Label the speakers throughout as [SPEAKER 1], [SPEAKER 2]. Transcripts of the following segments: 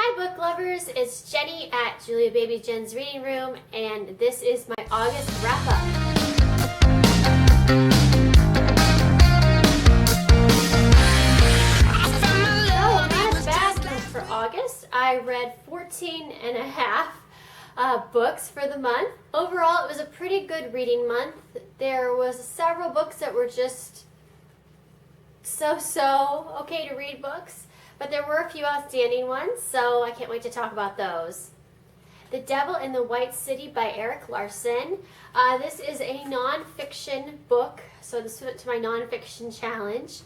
[SPEAKER 1] Hi book lovers, it's Jenny at Julia Baby Jen's Reading Room, and this is my August wrap-up. So, not a bad month for August. I read 14 and a half books for the month. Overall, it was a pretty good reading month. There was several books that were just so okay to read books, but there were a few outstanding ones, so I can't wait to talk about those. The Devil in the White City by Erik Larson. This is a nonfiction book, so this went to my nonfiction challenge.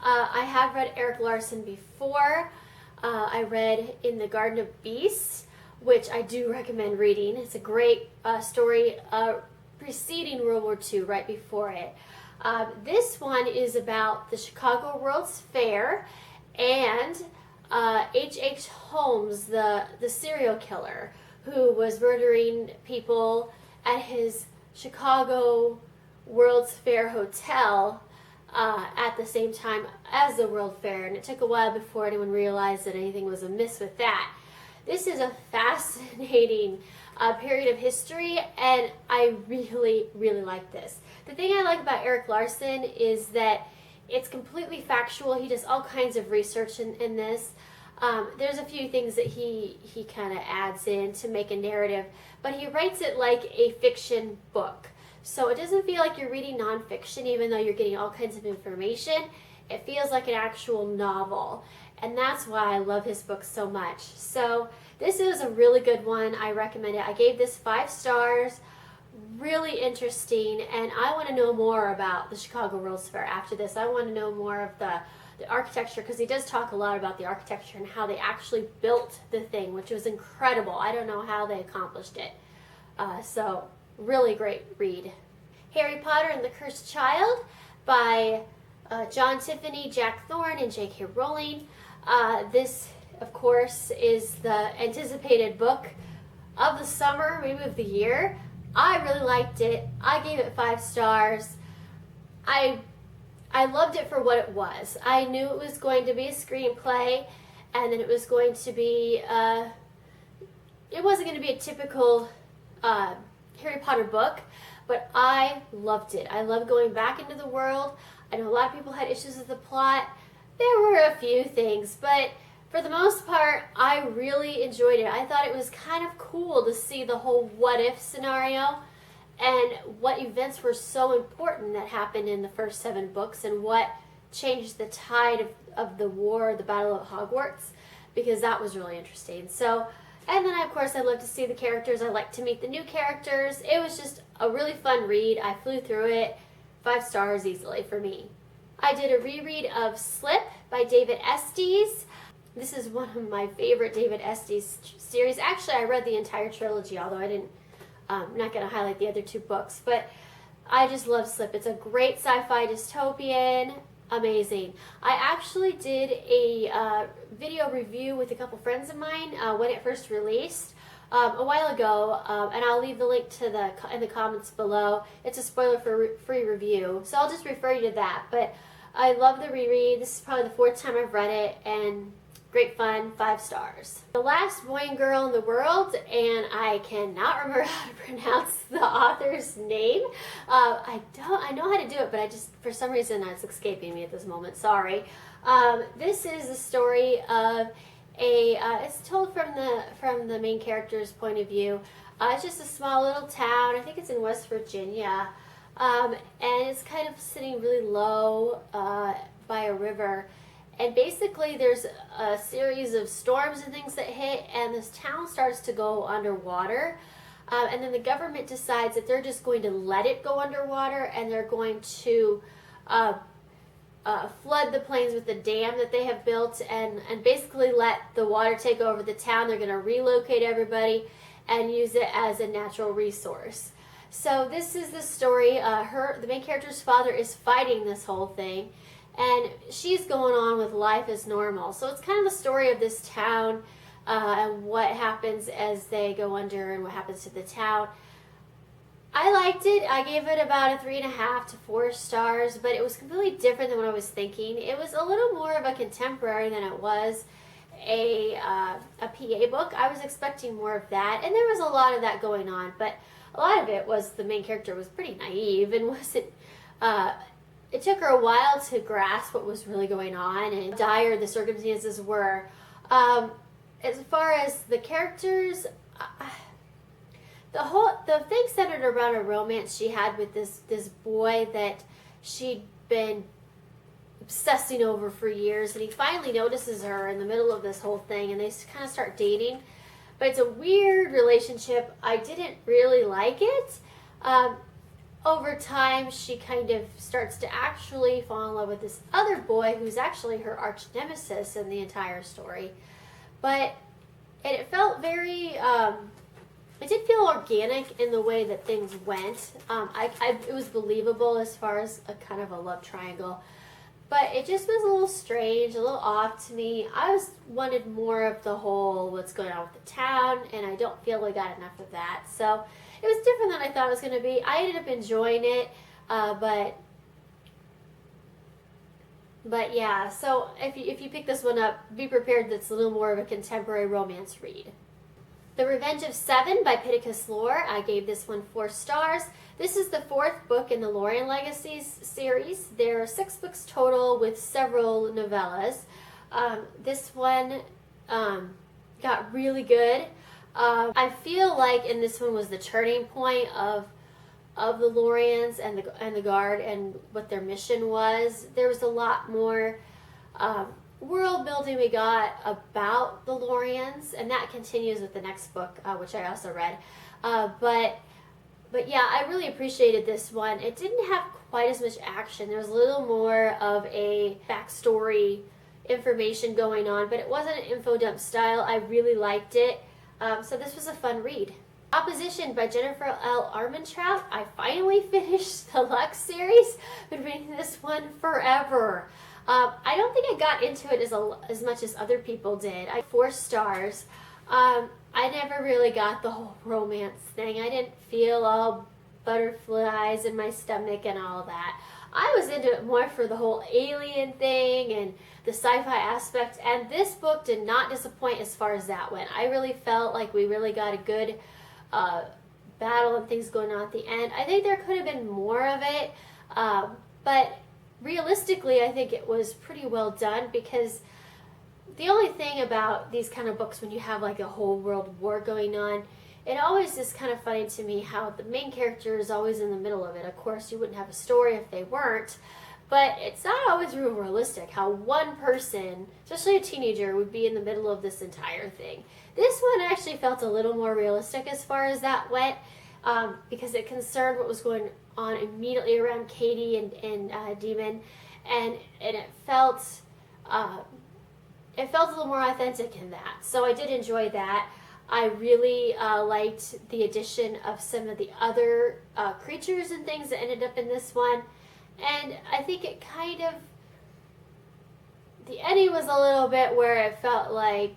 [SPEAKER 1] I have read Erik Larson before. I read In the Garden of Beasts, which I do recommend reading. It's a great story preceding World War II, right before it. This one is about the Chicago World's Fair and H.H. Holmes, the serial killer who was murdering people at his Chicago World's Fair hotel at the same time as the World Fair, and it took a while before anyone realized that anything was amiss with that. This is a fascinating period of history, and I really like this. The thing I like about Erik Larson is that it's completely factual. He does all kinds of research in this. There's a few things that he kind of adds in to make a narrative, but he writes it like a fiction book. So it doesn't feel like you're reading nonfiction, even though you're getting all kinds of information. It feels like an actual novel, and that's why I love his books so much. So this is a really good one. I recommend it. I gave this 5 stars. Really interesting, and I want to know more about the Chicago World's Fair after this. I want to know more of the architecture, because he does talk a lot about the architecture and how they actually built the thing, which was incredible. I don't know how they accomplished it. So really great read. Harry Potter and the Cursed Child by John Tiffany, Jack Thorne, and J.K. Rowling. This, of course, is the anticipated book of the summer, maybe of the year. I really liked it. I gave it 5 stars. I loved it for what it was. I knew it was going to be a screenplay, and then it was going to be, it wasn't going to be a typical Harry Potter book, but I loved it. I love going back into the world. I know a lot of people had issues with the plot. There were a few things, but for the most part, I really enjoyed it. I thought it was kind of cool to see the whole what-if scenario and what events were so important that happened in the first 7 books and what changed the tide of the war, the Battle of Hogwarts, because that was really interesting. So, and then, of course, I love to see the characters. I like to meet the new characters. It was just a really fun read. I flew through it. 5 stars easily for me. I did a reread of Slip by David Estes. This is one of my favorite David Estes series. Actually, I read the entire trilogy, although I'm not going to highlight the other 2 books, but I just love Slip. It's a great sci-fi dystopian, amazing. I actually did a video review with a couple friends of mine when it first released a while ago, and I'll leave the link to in the comments below. It's a spoiler-free review, so I'll just refer you to that. But I love the reread. This is probably the 4th time I've read it, and great fun, 5 stars. The Last Boy and Girl in the World, and I cannot remember how to pronounce the author's name. I know how to do it, but I just, for some reason, it's escaping me at this moment. Sorry. This is the story of it's told from the main character's point of view. It's just a small little town. I think it's in West Virginia, and it's kind of sitting really low by a river. And basically there's a series of storms and things that hit, and this town starts to go underwater. And then the government decides that they're just going to let it go underwater, and they're going to flood the plains with the dam that they have built, and basically let the water take over the town. They're going to relocate everybody and use it as a natural resource. So this is the story. The main character's father is fighting this whole thing, and she's going on with life as normal. So it's kind of the story of this town and what happens as they go under and what happens to the town. I liked it. I gave it about a 3.5 to 4 stars, but it was completely different than what I was thinking. It was a little more of a contemporary than it was a PA book. I was expecting more of that, and there was a lot of that going on, but a lot of it was the main character was pretty naive and wasn't. It took her a while to grasp what was really going on and dire the circumstances were. As far as the characters, the thing centered around a romance she had with this boy that she'd been obsessing over for years, and he finally notices her in the middle of this whole thing, and they kind of start dating. But it's a weird relationship. I didn't really like it. Over time, she kind of starts to actually fall in love with this other boy who's actually her arch nemesis in the entire story. But it felt very, it did feel organic in the way that things went. It was believable as far as a kind of a love triangle. But it just was a little strange, a little off to me. I wanted more of the whole what's going on with the town, and I don't feel I got enough of that. So it was different than I thought it was going to be. I ended up enjoying it, but yeah. So if you pick this one up, be prepared that it's a little more of a contemporary romance read. The Revenge of Seven by Pittacus Lore. I gave this one 4 stars. This is the 4th book in the Lorien Legacies series. There are 6 books total with several novellas. This one got really good. I feel like in this one was the turning point of the Loriens and the Guard and what their mission was. There was a lot more world building we got about the Loriens, and that continues with the next book, which I also read. But yeah, I really appreciated this one. It didn't have quite as much action. There was a little more of a backstory information going on, but it wasn't an info dump style. I really liked it. So this was a fun read. Opposition by Jennifer L. Armentrout. I finally finished the Lux series. Been reading this one forever. I don't think I got into it as much as other people did. 4 stars. I never really got the whole romance thing. I didn't feel all butterflies in my stomach and all that. I was into it more for the whole alien thing and the sci-fi aspect, and this book did not disappoint as far as that went. I really felt like we really got a good battle and things going on at the end. I think there could have been more of it, but realistically, I think it was pretty well done, because the only thing about these kind of books when you have like a whole world war going on, it always is kind of funny to me how the main character is always in the middle of it. Of course, you wouldn't have a story if they weren't, but it's not always real realistic how one person, especially a teenager, would be in the middle of this entire thing. This one actually felt a little more realistic as far as that went, because it concerned what was going on immediately around Katie and Demon, and it felt a little more authentic in that. So I did enjoy that. I really liked the addition of some of the other creatures and things that ended up in this one. And I think it kind of, the ending was a little bit where it felt like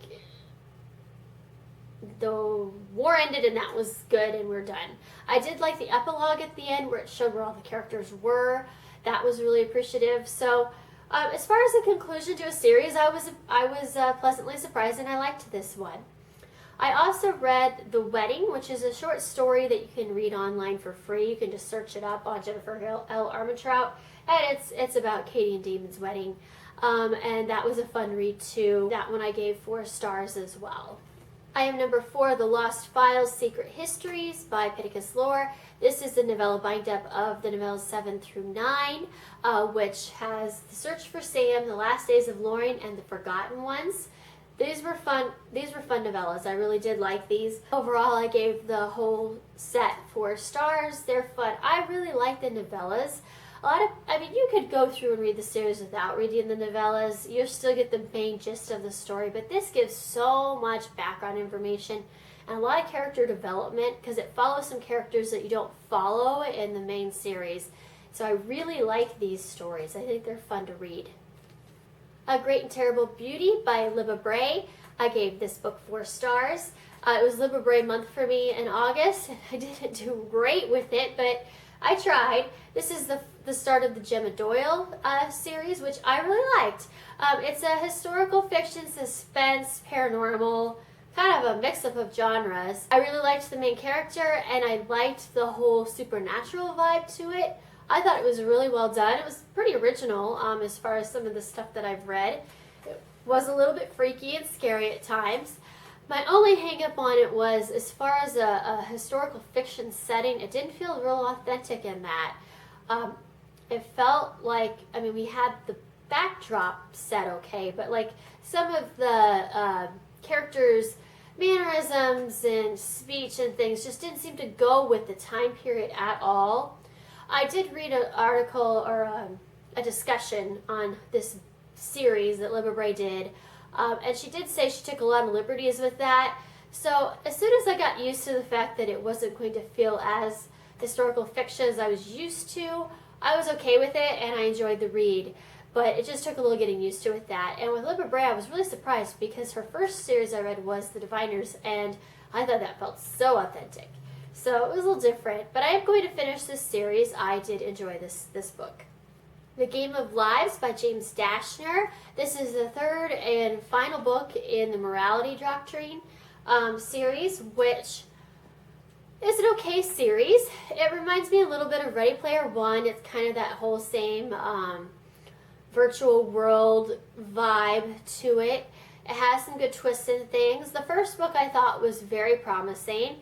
[SPEAKER 1] the war ended and that was good and we're done. I did like the epilogue at the end where it showed where all the characters were. That was really appreciative. So as far as the conclusion to a series, I was pleasantly surprised, and I liked this one. I also read The Wedding, which is a short story that you can read online for free. You can just search it up on Jennifer L. Armentrout, and it's about Katie and Damon's wedding, and that was a fun read too. That one I gave 4 stars as well. I am number 4, The Lost Files, Secret Histories by Pittacus Lore. This is the novella bind-up of the novellas 7 through 9, which has The Search for Sam, The Last Days of Lorien, and The Forgotten Ones. These were fun novellas. I really did like these. Overall, I gave the whole set 4 stars. They're fun. I really like the novellas. You could go through and read the series without reading the novellas. You'll still get the main gist of the story, but this gives so much background information and a lot of character development, because it follows some characters that you don't follow in the main series. So I really like these stories. I think they're fun to read. A Great and Terrible Beauty by Libba Bray. I gave this book 4 stars. It was Libba Bray month for me in August, and I didn't do great with it, but I tried. This is the start of the Gemma Doyle series, which I really liked. It's a historical fiction, suspense, paranormal, kind of a mix-up of genres. I really liked the main character, and I liked the whole supernatural vibe to it. I thought it was really well done. It was pretty original as far as some of the stuff that I've read. It was a little bit freaky and scary at times. My only hang-up on it was, as far as a historical fiction setting, it didn't feel real authentic in that. It felt like, I mean, we had the backdrop set okay, but like some of the characters' mannerisms and speech and things just didn't seem to go with the time period at all. I did read an article or a discussion on this series that Libba Bray did, and she did say she took a lot of liberties with that. So as soon as I got used to the fact that it wasn't going to feel as historical fiction as I was used to, I was okay with it and I enjoyed the read. But it just took a little getting used to with that. And with Libba Bray, I was really surprised because her first series I read was The Diviners, and I thought that felt so authentic. So it was a little different. But I am going to finish this series. I did enjoy this book. The Game of Lives by James Dashner. This is the third and final book in the Morality Doctrine series, which is an okay series. It reminds me a little bit of Ready Player One. It's kind of that whole same virtual world vibe to it. It has some good twists and things. The first book I thought was very promising.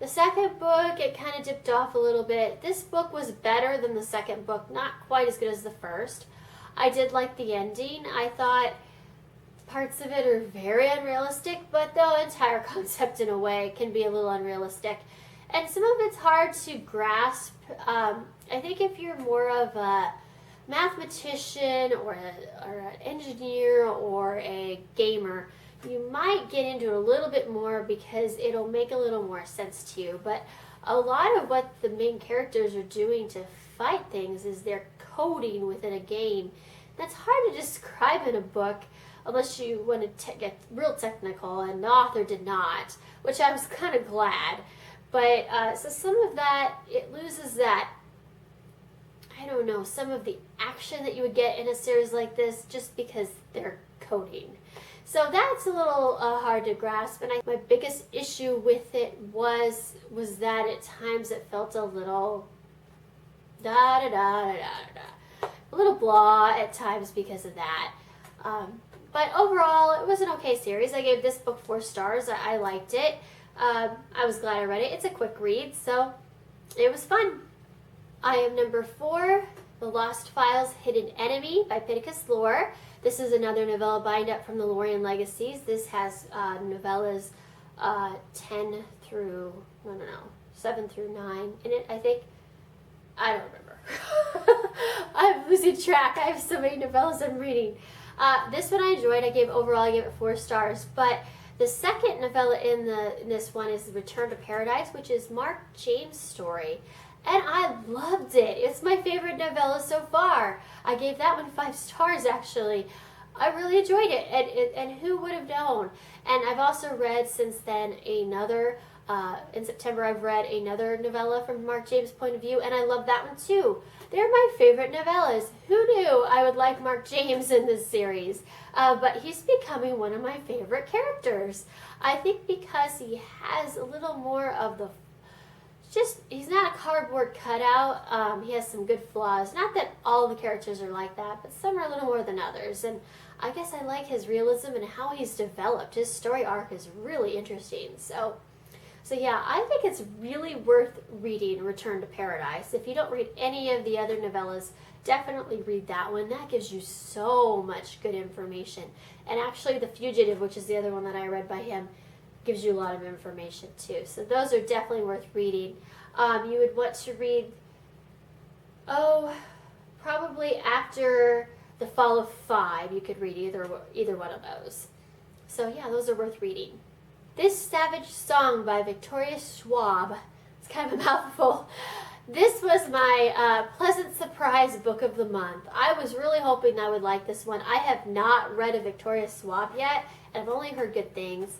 [SPEAKER 1] The second book, it kind of dipped off a little bit. This book was better than the second book, not quite as good as the first. I did like the ending. I thought parts of it are very unrealistic, but the entire concept in a way can be a little unrealistic. And some of it's hard to grasp. I think if you're more of a mathematician or an engineer or a gamer, you might get into it a little bit more because it'll make a little more sense to you. But a lot of what the main characters are doing to fight things is they're coding within a game. That's hard to describe in a book unless you want to get real technical, and the author did not, which I was kind of glad. But so some of that, it loses that, I don't know, some of the action that you would get in a series like this just because they're coding. So that's a little hard to grasp, and my biggest issue with it was that at times it felt a little a little blah at times because of that. But overall, it was an okay series. I gave this book 4 stars. I liked it. I was glad I read it. It's a quick read, so it was fun. I am number 4, The Lost Files Hidden Enemy by Pittacus Lore. This is another novella bind-up from the Lorien Legacies. This has novellas 7 through 9 in it, I think. I don't remember. I'm losing track. I have so many novellas I'm reading. This one I enjoyed. I gave it 4 stars. But the second novella in this one is Return to Paradise, which is Mark James' story. And I loved it. It's my favorite novella so far. I gave that one 5 stars, actually. I really enjoyed it, and who would have known? And I've also read since then another, in September I've read another novella from Mark James' point of view, and I love that one too. They're my favorite novellas. Who knew I would like Mark James in this series? But he's becoming one of my favorite characters. I think because he has a little more of the he's not a cardboard cutout. He has some good flaws. Not that all the characters are like that, but some are a little more than others. And I guess I like his realism and how he's developed. His story arc is really interesting. So yeah, I think it's really worth reading Return to Paradise. If you don't read any of the other novellas, definitely read that one. That gives you so much good information. And actually, The Fugitive, which is the other one that I read by him, gives you a lot of information too. So those are definitely worth reading. You would want to read, probably after The Fall of 5, you could read either one of those. So yeah, those are worth reading. This Savage Song by Victoria Schwab. It's kind of a mouthful. This was my pleasant surprise book of the month. I was really hoping I would like this one. I have not read a Victoria Schwab yet, and I've only heard good things.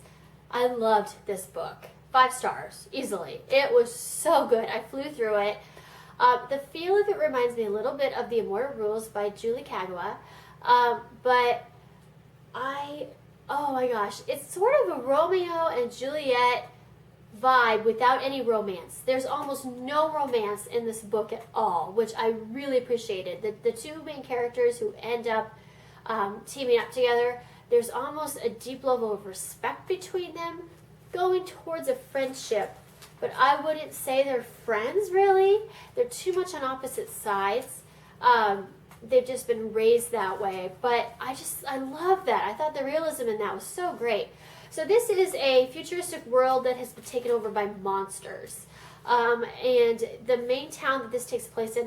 [SPEAKER 1] I loved this book. 5 stars, easily. It was so good. I flew through it. The feel of it reminds me a little bit of The Immortal Rules by Julie Kagawa, but oh my gosh, it's sort of a Romeo and Juliet vibe without any romance. There's almost no romance in this book at all, which I really appreciated. The two main characters who end up teaming up together, there's almost a deep level of respect between them, going towards a friendship, but I wouldn't say they're friends really. They're too much on opposite sides. They've just been raised that way, but I love that. I thought the realism in that was so great. So this is a futuristic world that has been taken over by monsters. And the main town that this takes place in,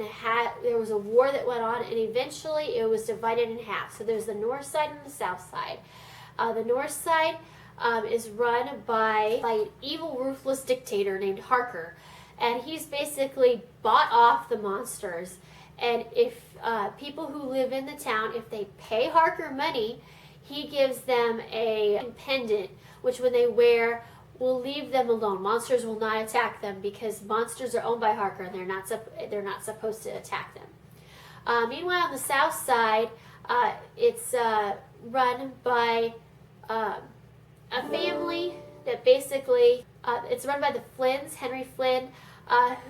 [SPEAKER 1] there was a war that went on, and eventually it was divided in half. So there's the north side and the south side. The north side is run by an evil, ruthless dictator named Harker. And he's basically bought off the monsters. And if people who live in the town, if they pay Harker money, he gives them a pendant, which when they wear will leave them alone. Monsters will not attack them because monsters are owned by Harker and they're not supposed to attack them. Meanwhile, on the south side, it's run by a family that basically it's run by the Flynns, Henry Flynn,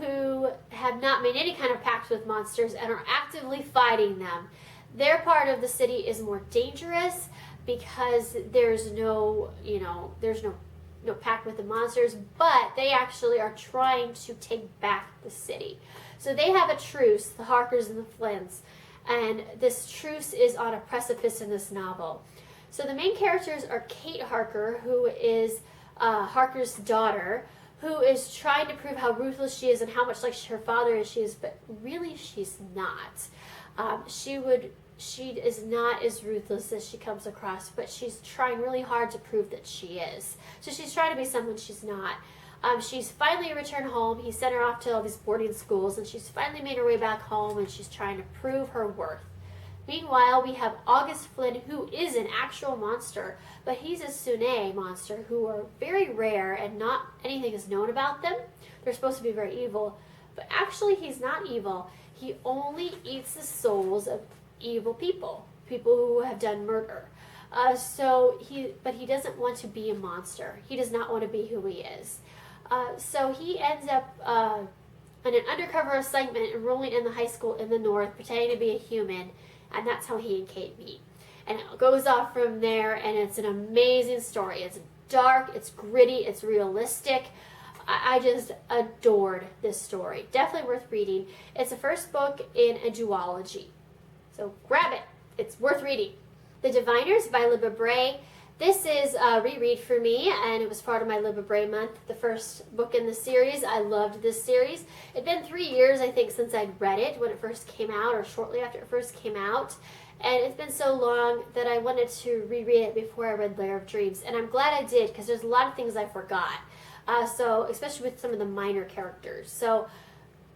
[SPEAKER 1] who have not made any kind of pact with monsters and are actively fighting them. Their part of the city is more dangerous because there's no pact with the monsters, but they actually are trying to take back the city. So they have a truce, the Harkers and the Flynns, and this truce is on a precipice in this novel. So the main characters are Kate Harker, who is Harker's daughter, who is trying to prove how ruthless she is and how much like her father is, but really she's not. She is not as ruthless as she comes across, but she's trying really hard to prove that she is. So she's trying to be someone she's not. She's finally returned home. He sent her off to all these boarding schools, and she's finally made her way back home, and she's trying to prove her worth. Meanwhile, we have August Flynn, who is an actual monster, but he's a Sune monster, who are very rare and not anything is known about them. They're supposed to be very evil, but actually he's not evil. He only eats the souls of evil people who have done murder. But he doesn't want to be a monster. He does not want to be who he is. So he ends up on an undercover assignment enrolling in the high school in the north, pretending to be a human, and that's how he and Kate meet. And it goes off from there, and it's an amazing story. It's dark, it's gritty, it's realistic. I just adored this story. Definitely worth reading. It's the first book in a duology. So grab it. It's worth reading. The Diviners by Libba Bray. This is a reread for me, and it was part of my Libba Bray month, the first book in the series. I loved this series. It'd been 3 years, I think, since I'd read it when it first came out, or shortly after it first came out. And it's been so long that I wanted to reread it before I read Lair of Dreams. And I'm glad I did, because there's a lot of things I forgot. So especially with some of the minor characters. So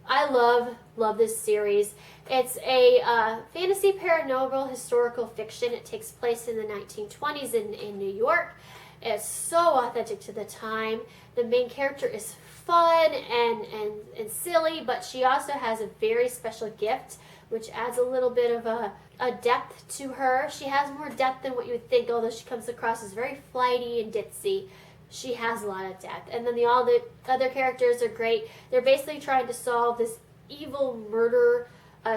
[SPEAKER 1] I love this series. It's a fantasy paranormal historical fiction. It takes place in the 1920s in New York. It's so authentic to the time. The main character is fun and silly, but she also has a very special gift, which adds a little bit of a depth to her. She has more depth than what you would think, although she comes across as very flighty and ditzy. She has a lot of depth. And then all the other characters are great. They're basically trying to solve this evil murder,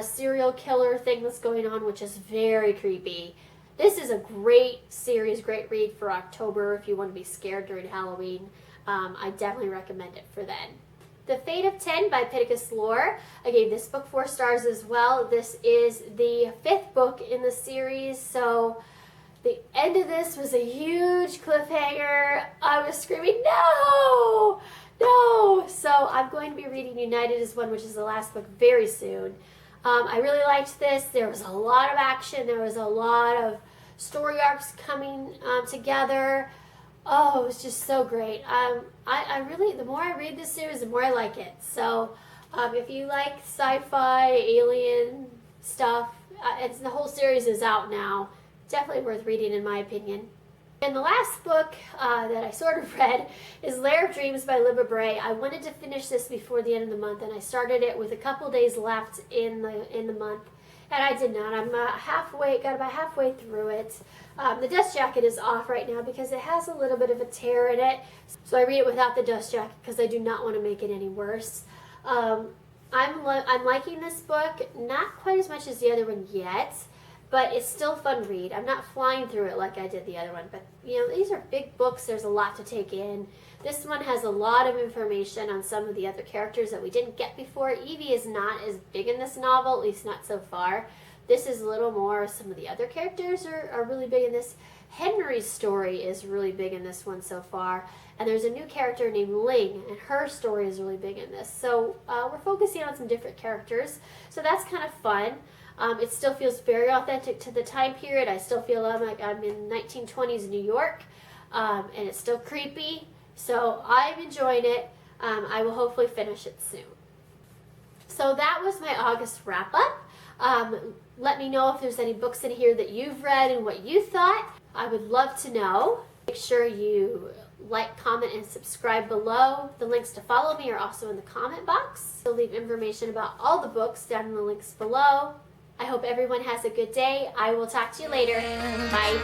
[SPEAKER 1] serial killer thing that's going on, which is very creepy. This is a great series, great read for October if you want to be scared during Halloween. I definitely recommend it for then. The Fate of 10 by Pittacus Lore. I gave this book 4 stars as well. This is the 5th book in the series, so the end of this was a huge cliffhanger. I was screaming, no! No! So I'm going to be reading United as One, which is the last book, very soon. I really liked this. There was a lot of action. There was a lot of story arcs coming together. Oh, it was just so great. I really, the more I read this series, the more I like it. So if you like sci-fi, alien stuff, the whole series is out now. Definitely worth reading in my opinion. And the last book that I sort of read is Lair of Dreams by Libba Bray. I wanted to finish this before the end of the month, and I started it with a couple days left in the month, and I did not. I'm got about halfway through it. The dust jacket is off right now because it has a little bit of a tear in it, so I read it without the dust jacket because I do not want to make it any worse. I'm liking this book, not quite as much as the other one yet, but it's still a fun read. I'm not flying through it like I did the other one, but you know, these are big books. There's a lot to take in. This one has a lot of information on some of the other characters that we didn't get before. Evie is not as big in this novel, at least not so far. This is a little more. Some of the other characters are really big in this. Henry's story is really big in this one so far. And there's a new character named Ling, and her story is really big in this. So we're focusing on some different characters. So that's kind of fun. It still feels very authentic to the time period. I still feel like I'm in 1920s New York, and it's still creepy. So I'm enjoying it. I will hopefully finish it soon. So that was my August wrap-up. Let me know if there's any books in here that you've read and what you thought. I would love to know. Make sure you like, comment, and subscribe below. The links to follow me are also in the comment box. I'll leave information about all the books down in the links below. I hope everyone has a good day. I will talk to you later. Bye.